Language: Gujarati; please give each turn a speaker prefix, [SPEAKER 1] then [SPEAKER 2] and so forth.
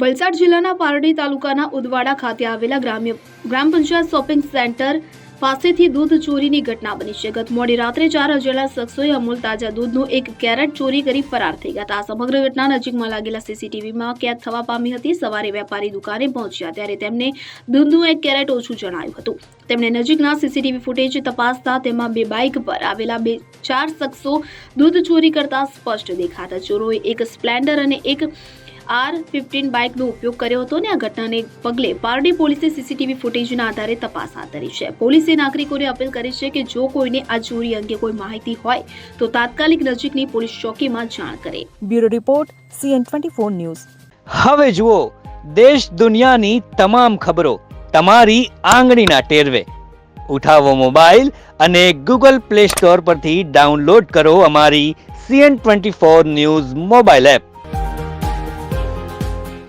[SPEAKER 1] વલસાડ જિલ્લાના પારડી તાલુકાના ઉદવાડા ખાતે આવેલા ગ્રામ પંચાયત શોપિંગ સેન્ટર પાસેથી દૂધ ચોરીની ઘટના બની છે। ગત મોડી રાત્રે 4 અજાણ્યા શખ્સોએ અમૂલ તાજા દૂધનું 1 કેરેટ ચોરી કરી ફરાર થઈ ગયા હતા। આ સમગ્ર ઘટના નજીકમાં લાગેલા સીસીટીવીમાં કેદ થવા પામી હતી। સવારે વેપારી દુકાને પહોંચ્યા ત્યારે તેમને દૂધનું 1 કેરેટ ઓછું જણાયું હતું। તેમણે નજીકના સીસીટીવી ફૂટેજ તપાસતા તેમાં 2 બાઇક પર આવેલા 4 શખ્સો દૂધ ચોરી કરતા સ્પષ્ટ દેખાતા। ચોરોએ 1 સ્પ્લેન્ડર અને 1 R15 બાઇકનો ઉપયોગ કર્યો હતો અને આ ઘટનાને પગલે પારડી પોલીસે સીસીટીવી ફૂટેજના આધારે તપાસ હાથ ધરી છે। પોલીસે નાગરિકોને અપીલ કરી છે કે જો કોઈને આ ચોરી અંગે કોઈ માહિતી હોય તો તાત્કાલિક નજીકની પોલીસ ચોકીમાં જાણ કરે।
[SPEAKER 2] Bureau report CN24 news.
[SPEAKER 3] હવે જુઓ દેશ દુનિયાની તમામ ખબરો તમારી આંગળીના ટેરવે। ઉઠાવો મોબાઈલ અને Google Play Store પરથી ડાઉનલોડ કરો અમારી CN24 ન્યૂઝ મોબાઈલ એપ।